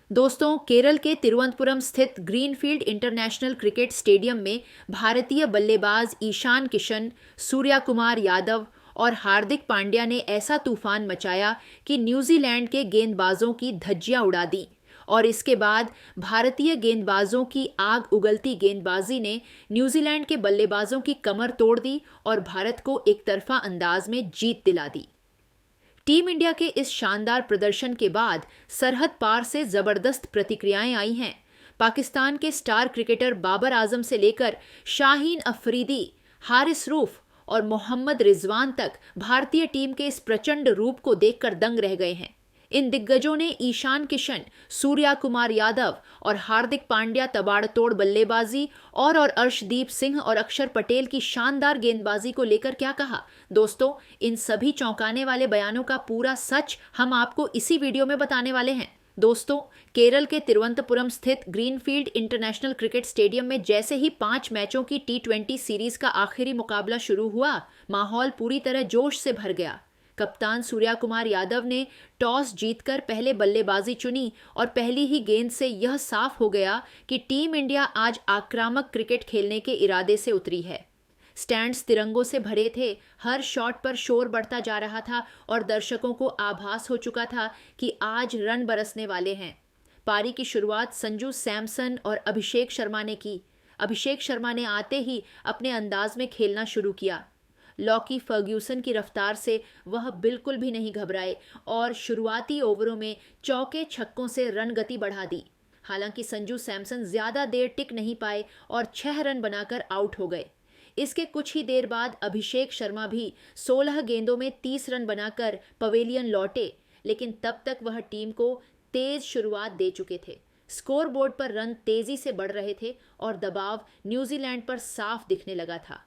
दोस्तों, केरल के तिरुवनंतपुरम स्थित ग्रीनफील्ड इंटरनेशनल क्रिकेट स्टेडियम में भारतीय बल्लेबाज ईशान किशन, सूर्या कुमार यादव और हार्दिक पांड्या ने ऐसा तूफान मचाया कि न्यूजीलैंड के गेंदबाजों की धज्जियां उड़ा दी। और इसके बाद भारतीय गेंदबाजों की आग उगलती गेंदबाजी ने न्यूजीलैंड के बल्लेबाजों की कमर तोड़ दी और भारत को एकतरफा अंदाज में जीत दिला दी। टीम इंडिया के इस शानदार प्रदर्शन के बाद सरहद पार से जबरदस्त प्रतिक्रियाएं आई हैं। पाकिस्तान के स्टार क्रिकेटर बाबर आजम से लेकर शाहीन अफरीदी, हारिस रूफ और मोहम्मद रिजवान तक भारतीय टीम के इस प्रचंड रूप को देखकर दंग रह गए हैं। इन दिग्गजों ने ईशान किशन, सूर्या कुमार यादव और हार्दिक पांड्या तबाड़तोड़ बल्लेबाजी और अर्शदीप सिंह और अक्षर पटेल की शानदार गेंदबाजी को लेकर क्या कहा। दोस्तों, इन सभी चौंकाने वाले बयानों का पूरा सच हम आपको इसी वीडियो में बताने वाले हैं। दोस्तों, केरल के तिरुवनंतपुरम स्थित ग्रीनफील्ड इंटरनेशनल क्रिकेट स्टेडियम में जैसे ही 5 मैचों की T20 सीरीज का आखिरी मुकाबला शुरू हुआ, माहौल पूरी तरह जोश से भर गया। कप्तान सूर्या कुमार यादव ने टॉस जीतकर पहले बल्लेबाजी चुनी और पहली ही गेंद से यह साफ हो गया कि टीम इंडिया आज आक्रामक क्रिकेट खेलने के इरादे से उतरी है। स्टैंड्स तिरंगों से भरे थे, हर शॉट पर शोर बढ़ता जा रहा था और दर्शकों को आभास हो चुका था कि आज रन बरसने वाले हैं। पारी की शुरुआत संजू सैमसन और अभिषेक शर्मा ने की। अभिषेक शर्मा ने आते ही अपने अंदाज में खेलना शुरू किया। लॉकी फर्ग्यूसन की रफ्तार से वह बिल्कुल भी नहीं घबराए और शुरुआती ओवरों में चौके छक्कों से रन गति बढ़ा दी। हालांकि संजू सैमसन ज्यादा देर टिक नहीं पाए और 6 रन बनाकर आउट हो गए। इसके कुछ ही देर बाद अभिषेक शर्मा भी 16 गेंदों में 30 रन बनाकर पवेलियन लौटे, लेकिन तब तक वह टीम को तेज शुरुआत दे चुके थे। स्कोरबोर्ड पर रन तेजी से बढ़ रहे थे और दबाव न्यूजीलैंड पर साफ दिखने लगा था।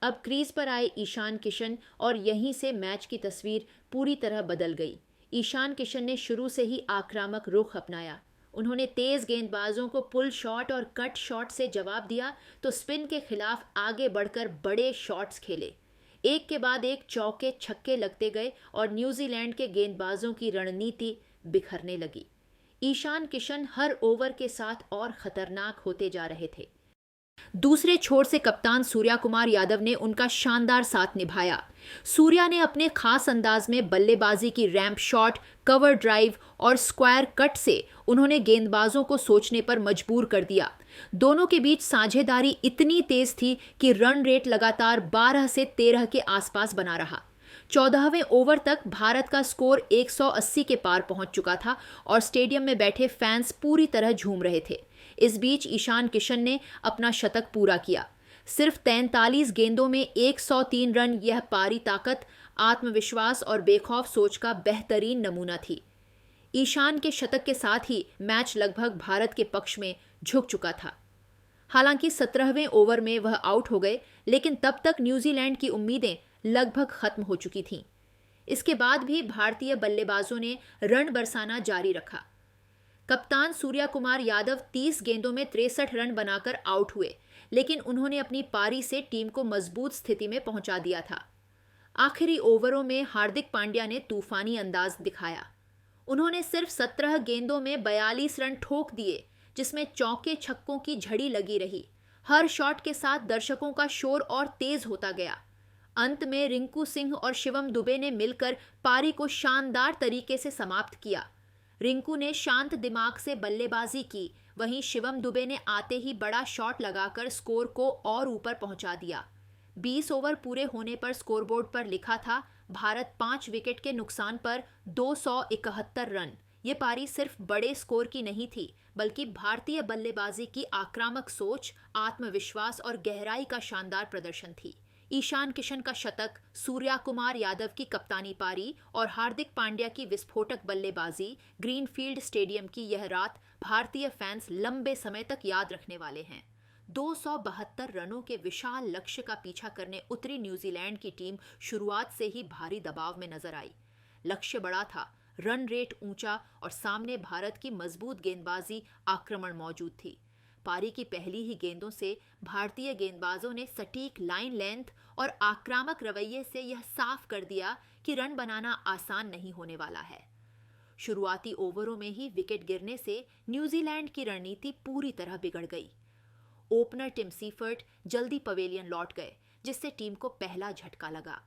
अब क्रीज पर आए ईशान किशन और यहीं से मैच की तस्वीर पूरी तरह बदल गई। ईशान किशन ने शुरू से ही आक्रामक रुख अपनाया। उन्होंने तेज गेंदबाजों को पुल शॉट और कट शॉट से जवाब दिया तो स्पिन के खिलाफ आगे बढ़कर बड़े शॉट्स खेले। एक के बाद एक चौके छक्के लगते गए और न्यूजीलैंड के गेंदबाजों की रणनीति बिखरने लगी। ईशान किशन हर ओवर के साथ और खतरनाक होते जा रहे थे। दूसरे छोर से कप्तान सूर्या कुमार यादव ने उनका शानदार साथ निभाया। सूर्या ने अपने खास अंदाज में बल्लेबाजी की रैंप शॉट, कवर ड्राइव और स्क्वायर कट से उन्होंने गेंदबाजों को सोचने पर मजबूर कर दिया। दोनों के बीच साझेदारी इतनी तेज थी कि रन रेट लगातार 12 से 13 के आसपास बना रहा। 14वें ओवर तक भारत का स्कोर 180 के पार पहुंच चुका था और स्टेडियम में बैठे फैंस पूरी तरह झूम रहे थे। इस बीच ईशान किशन ने अपना शतक पूरा किया। सिर्फ 43 गेंदों में 103 रन, यह पारी ताकत, आत्मविश्वास और बेखौफ सोच का बेहतरीन नमूना थी। ईशान के शतक के साथ ही मैच लगभग भारत के पक्ष में झुक चुका था। हालांकि 17वें ओवर में वह आउट हो गए, लेकिन तब तक न्यूजीलैंड की उम्मीदें लगभग खत्म हो चुकी थीं। इसके बाद भी भारतीय बल्लेबाजों ने रन बरसाना जारी रखा। कप्तान सूर्या कुमार यादव 30 गेंदों में 63 रन बनाकर आउट हुए, लेकिन उन्होंने अपनी पारी से टीम को मजबूत स्थिति में पहुंचा दिया था। आखिरी ओवरों में हार्दिक पांड्या ने तूफानी अंदाज दिखाया। उन्होंने सिर्फ 17 गेंदों में 42 रन ठोक दिए, जिसमें चौके छक्कों की झड़ी लगी रही। हर शॉट के साथ दर्शकों का शोर और तेज होता गया। अंत में रिंकू सिंह और शिवम दुबे ने मिलकर पारी को शानदार तरीके से समाप्त किया। रिंकू ने शांत दिमाग से बल्लेबाजी की, वहीं शिवम दुबे ने आते ही बड़ा शॉट लगाकर स्कोर को और ऊपर पहुंचा दिया। 20 ओवर पूरे होने पर स्कोरबोर्ड पर लिखा था भारत 5 विकेट के नुकसान पर 271 रन। ये पारी सिर्फ बड़े स्कोर की नहीं थी, बल्कि भारतीय बल्लेबाजी की आक्रामक सोच, आत्मविश्वास और गहराई का शानदार प्रदर्शन थी। ईशान किशन का शतक, सूर्या कुमार यादव की कप्तानी पारी और हार्दिक पांड्या की विस्फोटक बल्लेबाजी, ग्रीनफील्ड स्टेडियम की यह रात भारतीय फैंस लंबे समय तक याद रखने वाले हैं। 272 रनों के विशाल लक्ष्य का पीछा करने उतरी न्यूजीलैंड की टीम शुरुआत से ही भारी दबाव में नजर आई। लक्ष्य बड़ा था, रन रेट ऊंचा और सामने भारत की मजबूत गेंदबाजी, आक्रमण मौजूद थी। पारी की पहली ही गेंदों से भारतीय गेंदबाजों ने सटीक लाइन लेंथ और आक्रामक रवैये से यह साफ कर दिया कि रन बनाना आसान नहीं होने वाला है। शुरुआती ओवरों में ही विकेट गिरने से न्यूजीलैंड की रणनीति पूरी तरह बिगड़ गई। ओपनर टिम सीफर्ट जल्दी पवेलियन लौट गए, जिससे टीम को पहला झटका लगा।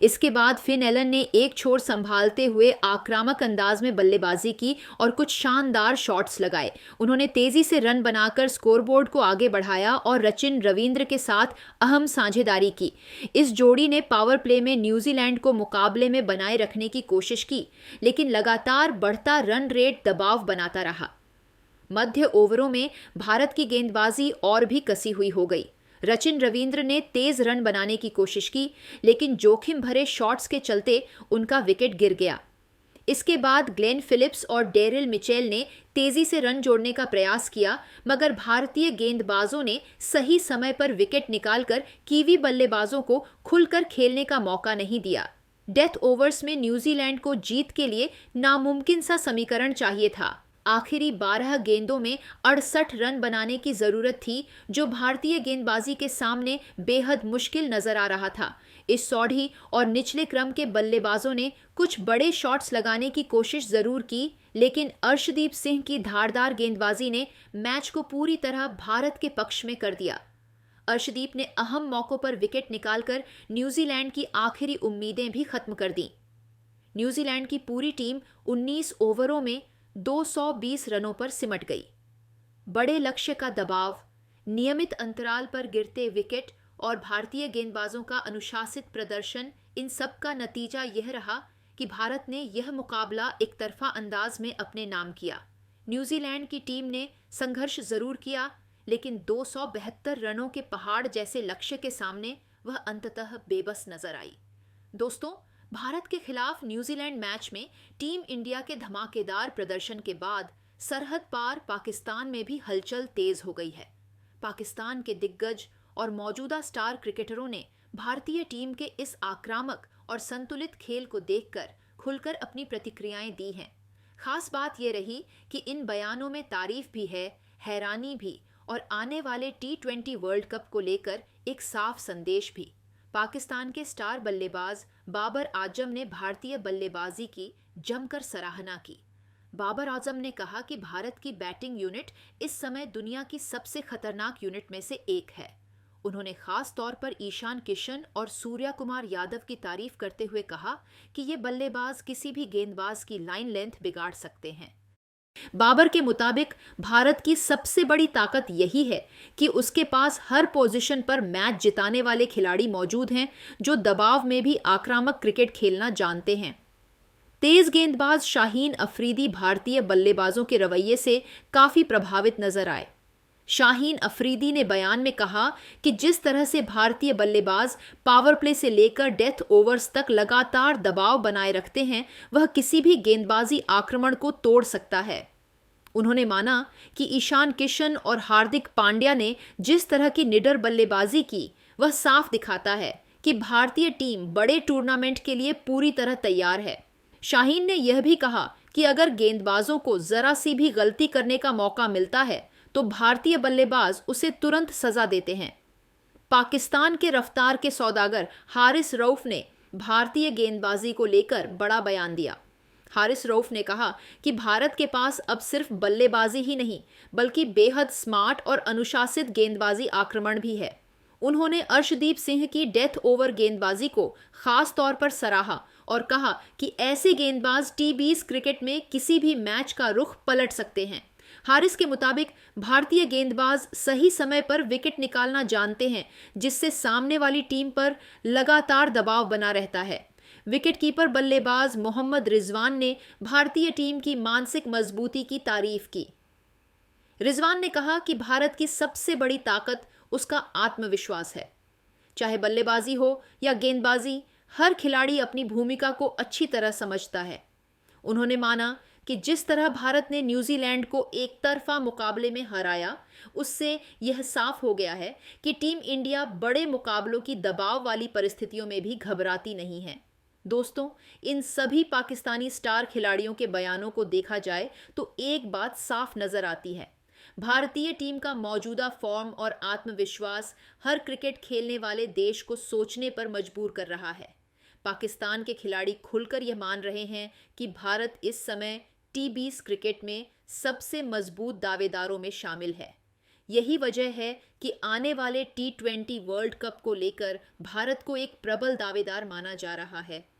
इसके बाद फिन एलन ने एक छोर संभालते हुए आक्रामक अंदाज में बल्लेबाजी की और कुछ शानदार शॉट्स लगाए। उन्होंने तेजी से रन बनाकर स्कोरबोर्ड को आगे बढ़ाया और रचिन रवींद्र के साथ अहम साझेदारी की। इस जोड़ी ने पावर प्ले में न्यूजीलैंड को मुकाबले में बनाए रखने की कोशिश की, लेकिन लगातार बढ़ता रन रेट दबाव बनाता रहा। मध्य ओवरों में भारत की गेंदबाजी और भी कसी हुई हो गई। रचिन रवींद्र ने तेज रन बनाने की कोशिश की, लेकिन जोखिम भरे शॉट्स के चलते उनका विकेट गिर गया। इसके बाद ग्लेन फिलिप्स और डेरिल मिचेल ने तेजी से रन जोड़ने का प्रयास किया, मगर भारतीय गेंदबाजों ने सही समय पर विकेट निकालकर कीवी बल्लेबाजों को खुलकर खेलने का मौका नहीं दिया। डेथ ओवर्स में न्यूजीलैंड को जीत के लिए नामुमकिन सा समीकरण चाहिए था। आखिरी 12 गेंदों में 68 रन बनाने की जरूरत थी, जो भारतीय गेंदबाजी के सामने बेहद मुश्किल नजर आ रहा था। इस सौढ़ी और निचले क्रम के बल्लेबाजों ने कुछ बड़े शॉट्स लगाने की कोशिश जरूर की, लेकिन अर्शदीप सिंह की धारदार गेंदबाजी ने मैच को पूरी तरह भारत के पक्ष में कर दिया। अर्शदीप ने अहम मौकों पर विकेट निकालकर न्यूजीलैंड की आखिरी उम्मीदें भी खत्म कर दी। न्यूजीलैंड की पूरी टीम 19 ओवरों में 220 रनों पर सिमट गई। बड़े लक्ष्य का दबाव, नियमित अंतराल पर गिरते विकेट और भारतीय गेंदबाजों का अनुशासित प्रदर्शन, इन सब का नतीजा यह रहा कि भारत ने यह मुकाबला एक तरफा अंदाज में अपने नाम किया। न्यूजीलैंड की टीम ने संघर्ष जरूर किया, लेकिन 272 रनों के पहाड़ जैसे लक्ष्य के सामने वह अंततः बेबस नजर आई। दोस्तों, भारत के खिलाफ न्यूजीलैंड मैच में टीम इंडिया के धमाकेदार प्रदर्शन के बाद सरहद पार पाकिस्तान में भी हलचल तेज हो गई है। पाकिस्तान के दिग्गज और मौजूदा स्टार क्रिकेटरों ने भारतीय टीम के इस आक्रामक और संतुलित खेल को देखकर खुलकर अपनी प्रतिक्रियाएं दी हैं। खास बात यह रही कि इन बयानों में तारीफ भी है, हैरानी भी, और आने वाले T20 वर्ल्ड कप को लेकर एक साफ संदेश भी। पाकिस्तान के स्टार बल्लेबाज बाबर आजम ने भारतीय बल्लेबाजी की जमकर सराहना की। बाबर आजम ने कहा कि भारत की बैटिंग यूनिट इस समय दुनिया की सबसे खतरनाक यूनिट में से एक है। उन्होंने खास तौर पर ईशान किशन और सूर्या कुमार यादव की तारीफ करते हुए कहा कि ये बल्लेबाज किसी भी गेंदबाज की लाइन लेंथ बिगाड़ सकते हैं। बाबर के मुताबिक भारत की सबसे बड़ी ताकत यही है कि उसके पास हर पोजीशन पर मैच जिताने वाले खिलाड़ी मौजूद हैं, जो दबाव में भी आक्रामक क्रिकेट खेलना जानते हैं। तेज गेंदबाज शाहीन अफरीदी भारतीय बल्लेबाजों के रवैये से काफी प्रभावित नजर आए। शाहीन अफरीदी ने बयान में कहा कि जिस तरह से भारतीय बल्लेबाज पावर प्ले से लेकर डेथ ओवर्स तक लगातार दबाव बनाए रखते हैं, वह किसी भी गेंदबाजी आक्रमण को तोड़ सकता है। उन्होंने माना कि ईशान किशन और हार्दिक पांड्या ने जिस तरह की निडर बल्लेबाजी की, वह साफ दिखाता है कि भारतीय टीम बड़े टूर्नामेंट के लिए पूरी तरह तैयार है। शाहीन ने यह भी कहा कि अगर गेंदबाजों को जरा सी भी गलती करने का मौका मिलता है तो भारतीय बल्लेबाज उसे तुरंत सजा देते हैं। पाकिस्तान के रफ्तार के सौदागर हारिस रऊफ ने भारतीय गेंदबाजी को लेकर बड़ा बयान दिया। हारिस रऊफ ने कहा कि भारत के पास अब सिर्फ बल्लेबाजी ही नहीं, बल्कि बेहद स्मार्ट और अनुशासित गेंदबाजी आक्रमण भी है। उन्होंने अर्शदीप सिंह की डेथ ओवर गेंदबाजी को खास तौर पर सराहा और कहा कि ऐसे गेंदबाज T20 क्रिकेट में किसी भी मैच का रुख पलट सकते हैं। हारिस के मुताबिक भारतीय गेंदबाज सही समय पर विकेट निकालना जानते हैं, जिससे सामने वाली टीम पर लगातार दबाव बना रहता है। विकेटकीपर बल्लेबाज मोहम्मद रिजवान ने भारतीय टीम की मानसिक मजबूती की तारीफ की। रिजवान ने कहा कि भारत की सबसे बड़ी ताकत उसका आत्मविश्वास है। चाहे बल्लेबाजी हो या गेंदबाजी, हर खिलाड़ी अपनी भूमिका को अच्छी तरह समझता है। उन्होंने माना कि जिस तरह भारत ने न्यूजीलैंड को एक तरफा मुकाबले में हराया, उससे यह साफ हो गया है कि टीम इंडिया बड़े मुकाबलों की दबाव वाली परिस्थितियों में भी घबराती नहीं है। दोस्तों, इन सभी पाकिस्तानी स्टार खिलाड़ियों के बयानों को देखा जाए तो एक बात साफ नजर आती है। भारतीय टीम का मौजूदा फॉर्म और आत्मविश्वास हर क्रिकेट खेलने वाले देश को सोचने पर मजबूर कर रहा है। पाकिस्तान के खिलाड़ी खुलकर यह मान रहे हैं कि भारत इस समय टी20 क्रिकेट में सबसे मजबूत दावेदारों में शामिल है। यही वजह है कि आने वाले T20 वर्ल्ड कप को लेकर भारत को एक प्रबल दावेदार माना जा रहा है।